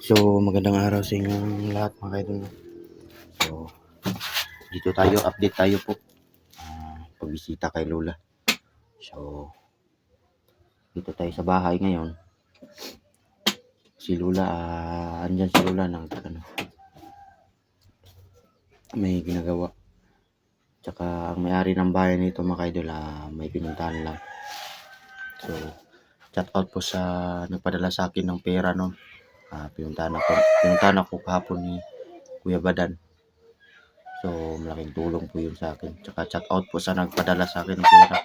So, magandang araw sa inyong lahat mga kaidol. So, dito tayo, update tayo po. Pagbisita kay Lola. So, dito tayo sa bahay ngayon. Si Lola, andyan si Lola may ginagawa. Tsaka ang may-ari ng bahay nito mga kaidol, may pinuntahan lang. So, shout out po sa nagpadala sa akin ng pera noon. Pinuntahan ako kahapon ni Kuya Badan. So, malaking tulong po yun sa akin. Tsaka shout out po sa nagpadala sa akin ng pera.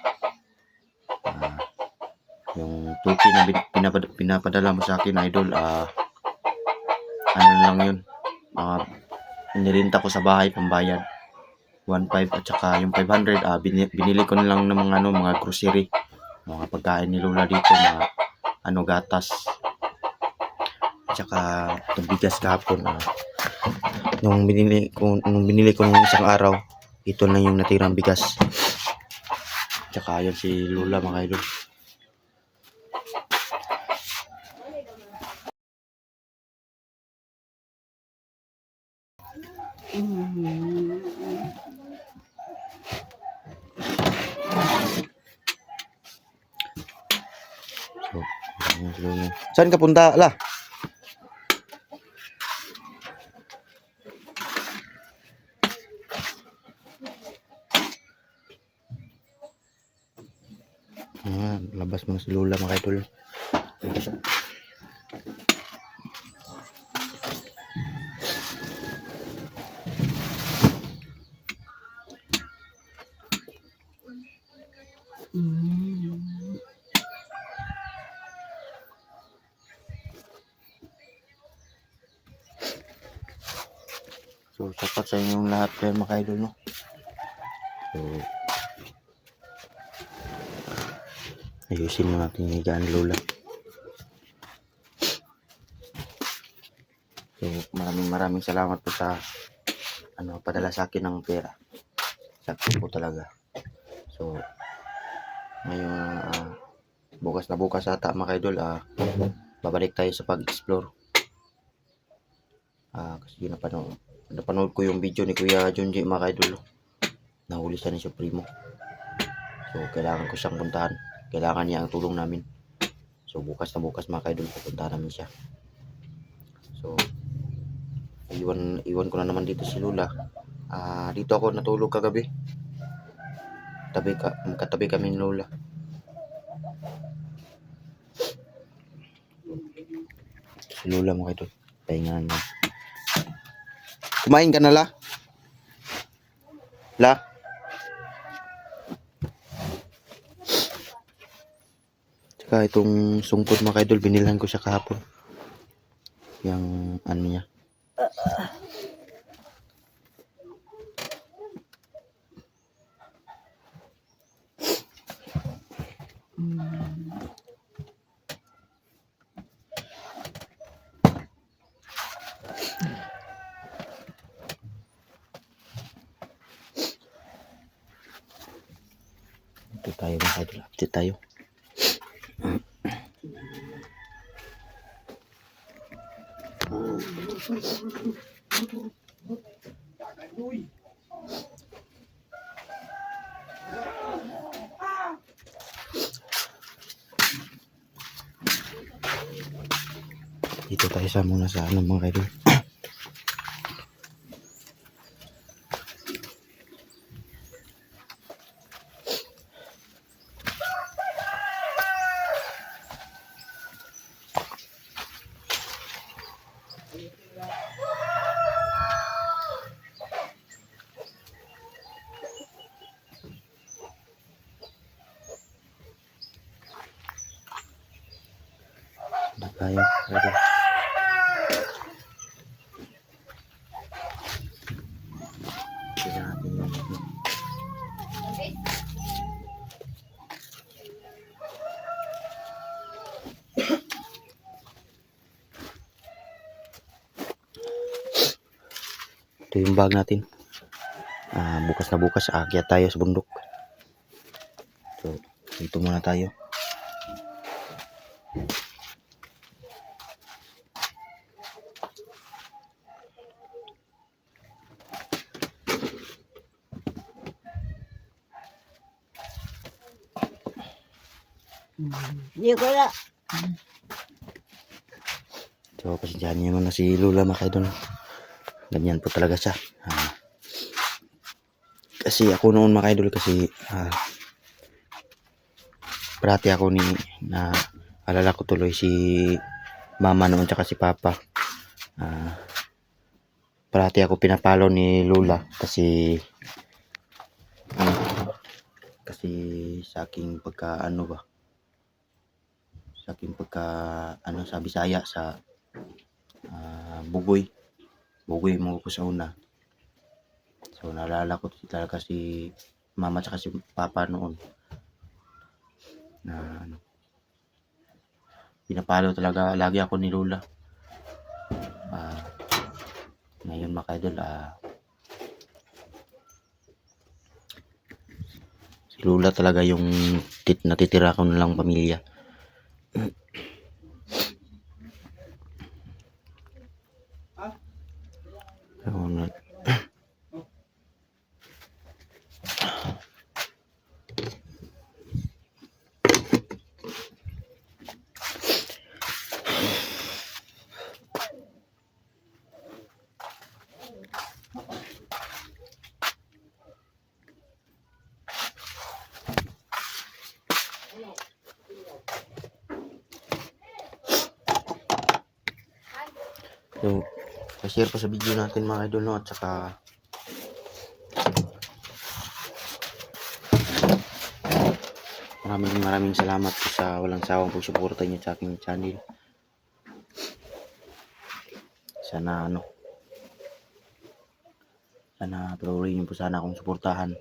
Yung 2K na pinapadala mo sa akin, idol, ano lang yun, nirinta ko sa bahay pambayad 1.5 at saka yung 500 binili ko na lang ng mga grocery, mga pagkain ni Lola dito, mga gatas at saka itong bigas kahapon. Nung binili ko nung isang araw, ito lang yung natirang bigas. Tsaka yun si Lola mga idol. So, saan ka punta lah? Labas mo si Lola mga idol. So, sapat sa inyong lahat kayo mga idol, no? So, ayusin mo natin yung higaan ni Lola. So, maraming salamat po sa padala sa akin ng pera. Sakto po talaga. So, ngayon, bukas ata mga idol, babalik tayo sa pag-explore. Kasi napanood ko yung video ni Kuya Junji mga idol. Nahuli siya ni Supremo. So, kailangan ko siyang puntahan. Kailangan niya ang tulong namin. So, bukas mga idol, pupuntahan namin siya. So, iwan ko na naman dito si Lola. Dito ako natulog kagabi. Katabi kami ni Lola. Si Lola mga idol, pahingahan mo. Kumain ka na la? Tsaka itong sungkod mga idol, binilhan ko siya kahapon. Yung niya. Ito tayo mga idol, update tayo. Dito tayo muna sa mga idol. Tayo. Ito yung bag natin. Bukas aakyat tayo sa bundok. So, dito muna tayo. Hindi ko na. So, pasensyahan niyo muna si Lola mga idol. Ganyan po talaga siya. Kasi ako noon mga idol kasi parati ako na alala ko tuloy si mama noon tsaka si papa. Parati ako pinapalo ni Lola kasi kasi sa aking pagka sa aking pagka sa Bisaya sa bugoy mo ko sa una. So naalala ko talaga si mama tsaka si papa noon na pinapalo talaga lagi ako ni Lola. Ngayon mga idol, si Lola talaga yung natitira ko na lang pamilya. So, share ko sa video natin mga idol, no? At saka maraming salamat po sa walang sawang pagsuporta niyo sa aking channel. Sana patuloy niyo po sana akong suportahan.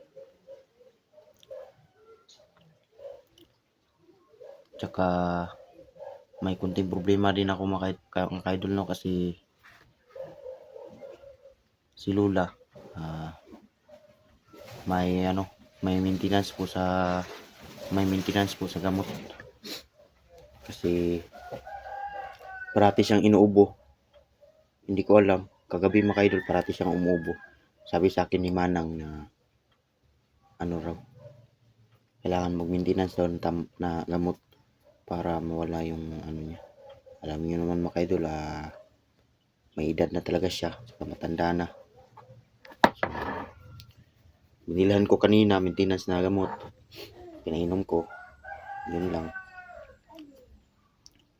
Tsaka may kunting problema din ako mga idol, no? Kasi si Lola may maintenance po sa gamot. Kasi parati siyang inuubo. Hindi ko alam. Kagabi mga idol, parati siyang umuubo. Sabi sa akin ni Manang na raw, kailangan mag-maintenance doon na gamot para mawala yung niya. Alam niyo naman mga idol, may edad na talaga siya. Matanda na. So, binilhan ko kanina, maintenance na gamot. Pinainom ko. Yun lang.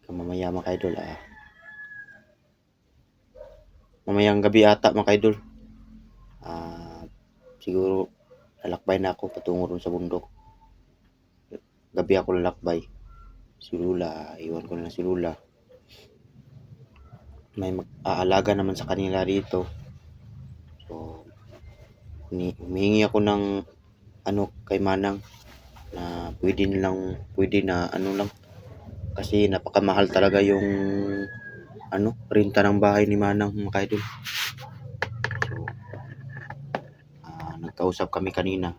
Mamaya mga idol, mamayang gabi ata mga idol, siguro lalakbay na ako patungo ron sa bundok. Gabi ako lalakbay. Si Lula, iwan ko na si Lula. May mag-aalaga naman sa kanila dito. So, humihingi ako ng kay Manang na pwede na lang. Kasi napakamahal talaga yung renta ng bahay ni Manang mga idol. So, nagkausap kami kanina.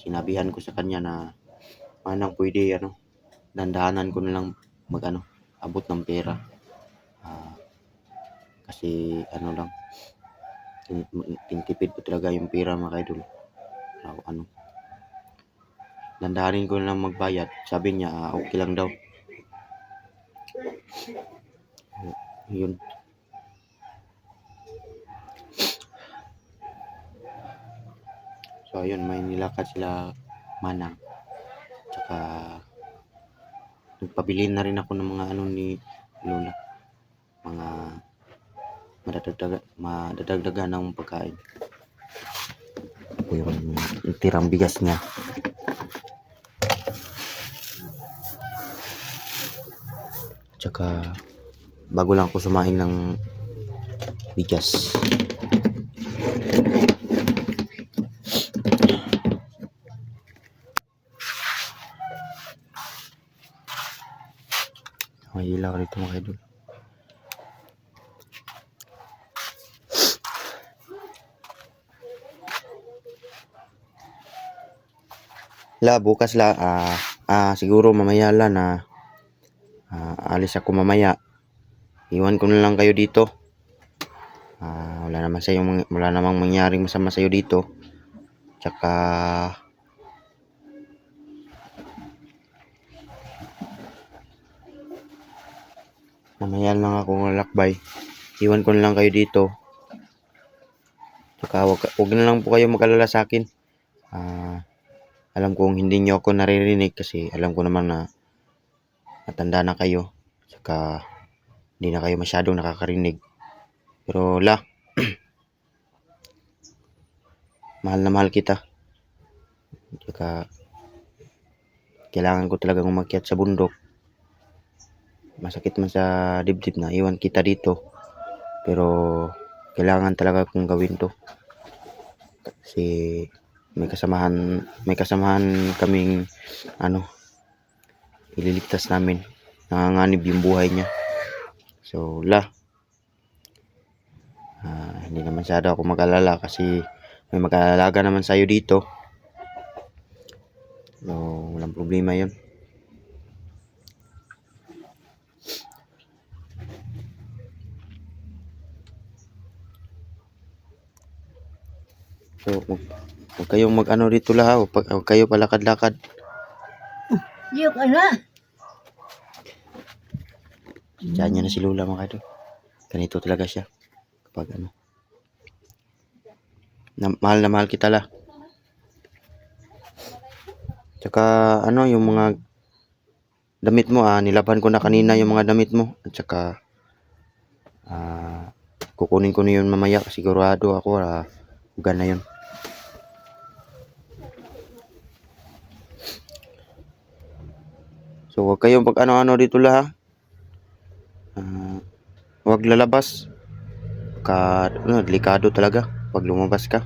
Sinabihan ko sa kanya na Manang pwede dandahanan ko na lang abot ng pera. Kasi lang, tintipid ko talaga yung pera mga idol. Dandahanin ko na lang magbayad. Sabi niya okay lang daw. Yun. So ayun, may nilakad sila Manang. Tsaka nagpabili na rin ako ng mga ni Lola. Mga madadagdagan ng pagkain. Yung tirang bigas niya. Tsaka bago lang ako sumain ng bigas. May ilaw rito mga idol. Bukas siguro mamaya na alis ako mamaya. Iwan ko na lang kayo dito. Wala namang mangyaring masama sa'yo dito. Tsaka mamaya lang ako lalakbay. Iwan ko na lang kayo dito. Saka wag na lang po kayo mag-alala sa akin. Alam kong hindi nyo ako naririnig kasi alam ko naman na matanda na kayo. Saka hindi na kayo masyadong nakakarinig. Pero mahal na mahal kita. Saka kailangan ko talagang umakyat sa bundok. Masakit man sa dibdib na iwan kita dito. Pero kailangan talaga kong gawin to. Kasi may kasamahan kaming ililigtas namin. Nanganganib yung buhay niya. So hindi naman masyado ako mag-alala kasi may mag-aalaga naman sa'yo dito. So walang problema yun. So huwag kayong dito huwag kayo palakad-lakad. Diyok na. Diyan niya na si Lola mga idol. Ganito talaga siya. Kapag mahal na mahal kita Tsaka yung mga damit mo nilaban ko na kanina yung mga damit mo. At saka kukunin ko na yun mamaya. Sigurado ako ugan na yun. So huwag kayong pag dito huwag lalabas. Delikado talaga pag lumabas ka.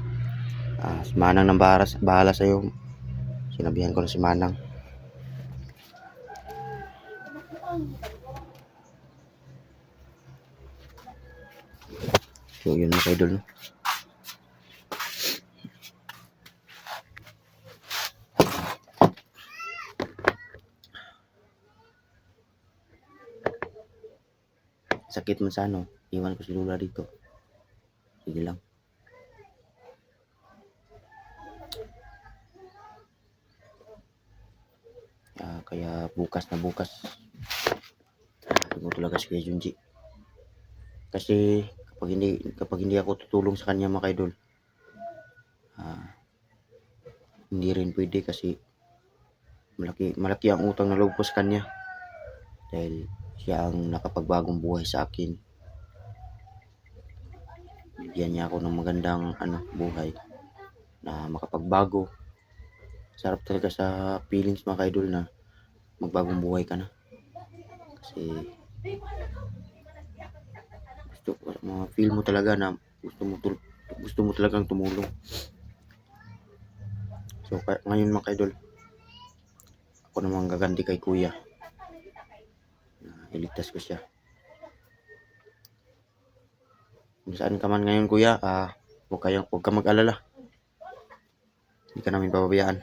Si Manang nang bahala sa'yo. Sinabihan ko na si Manang. So yun mga idol. Sakit man sa iwan ko si Lola dito. Sige lang. Kaya bukas mo talaga si Kuya Junji. Kasi kapag hindi ako tutulong sa kanya mga idol, hindi rin pwede kasi malaki ang utang na loob ko sa kanya. Dahil siya ang nakapagbagong buhay sa akin. Bigyan niya ako ng magandang buhay na makapagbago. Sarap talaga sa feelings mga idol na magbagong buhay ka na. Kasi feel mo talaga na gusto mo talagang tumulong. So ngayon mga idol, ako naman gaganti kay kuya. Iligtas ko siya. Kung saan ka man ngayon kuya, huwag ka mag-alala. Hindi ka namin pababayaan.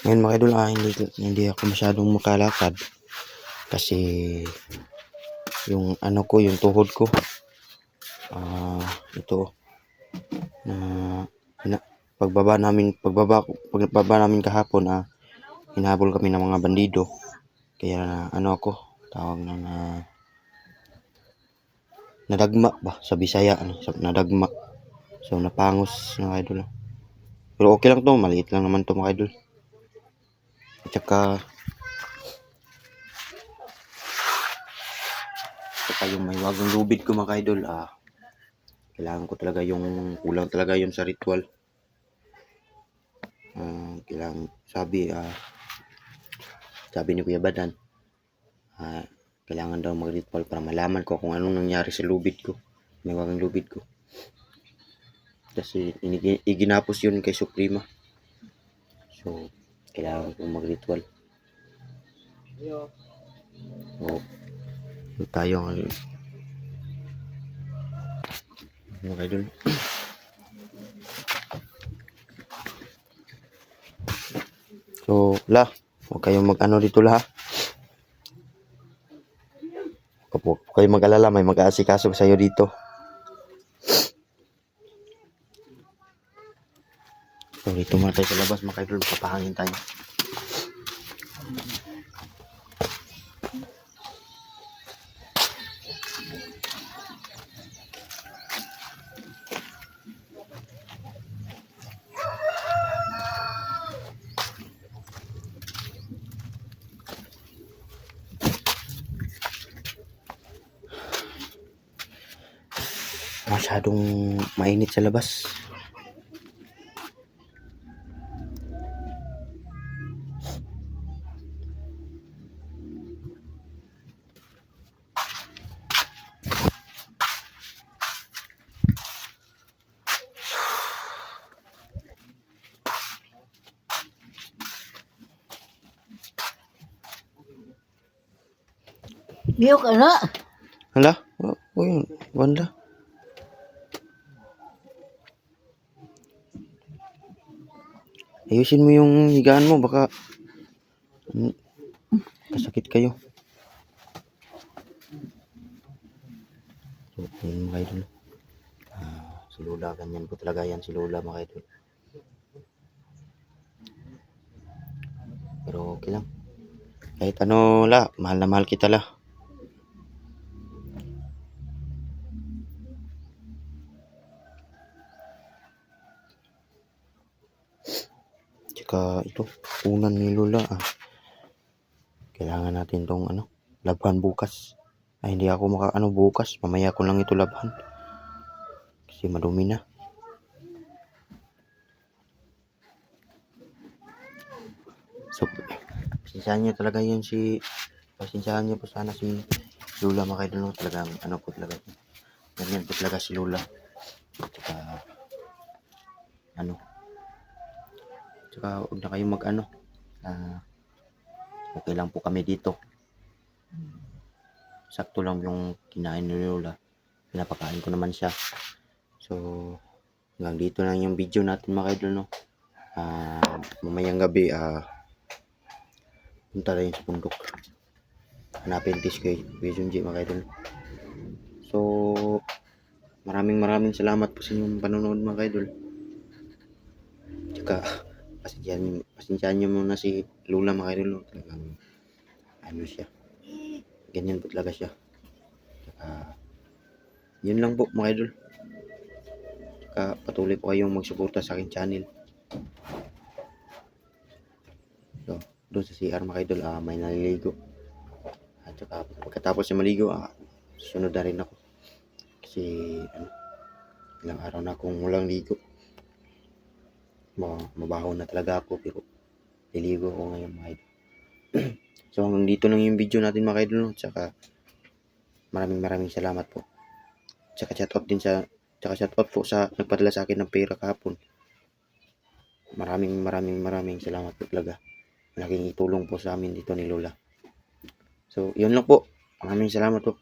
Ngayon mga idol, hindi ako masyadong makalakad kasi yung yung tuhod ko ito pagbaba namin kahapon hinahabol kami ng mga bandido. Kaya tawag nadagma ba sa Bisaya nadagma. So napangos mga idol. Pero okay lang to, maliit lang naman to mga idol. At saka yung may wagang lubid ko mga idol, kailangan ko talaga kulang talaga yun sa ritual. Kailangan sabi ni Kuya Badan, kailangan daw mag-ritual para malaman ko kung anong nangyari sa lubid ko, may wagang lubid ko. Kasi iginapos yun kay Suprema. So kailangan ko mag-ritual. So tayo mga idol. So huwag kayong dito huwag kayong mag-alala, may mag-aasikaso sa'yo dito. Dito muna tayo sa labas mga idol, papahangin tayo. Masyadong mainit sa labas. Yuk ana. Hala, yun, wala. Ayusin mo yung higaan mo, baka kasakit kayo. So, yun mga idol. Si Lola, ganyan po talaga yan si Lola mga idol. Pero okay lang. Kahit ano la, mahal na mahal kita la. Tsaka ito, unan ni Lola. Kailangan natin tong labhan bukas. Ay hindi ako bukas, mamaya ko lang ito labhan. Kasi madumi na. So, pasensyahan niyo po sana si Lola mga idol, no? Talagang po talaga. Ganyan po talaga si Lola. Tsaka huwag na kayong okay lang po kami dito. Sakto lang yung kinain ni Lola. Pinapakain ko naman siya. So, hanggang dito lang yung video natin mga idol, no? Mamayang gabi, punta rin sa bundok. Hanapin tis kay Junji mga idol. So, maraming salamat po sa inyong panonood mga idol. Tsaka, pasensyahan nyo muna si Lola mga idol, no? Talagang, siya. Ganyan po talaga siya. Tsaka, yun lang po mga idol. Tsaka, patuloy po kayong magsuporta sa aking channel. So, doon sa CR mga idol, may naliligo. At saka, pagkatapos na maligo, susunod na rin ako. Kasi, ilang araw na akong walang ligo. Mabaho na talaga ako, pero liligo ako ngayon mga idol. So hanggang dito lang yung video natin mga idol, no? Tsaka maraming salamat po. Tsaka shoutout po sa nagpadala sa akin ng pera kahapon. Maraming salamat po talaga. Malaking itulong po sa amin dito ni Lola. So yun lang po. Maraming salamat po.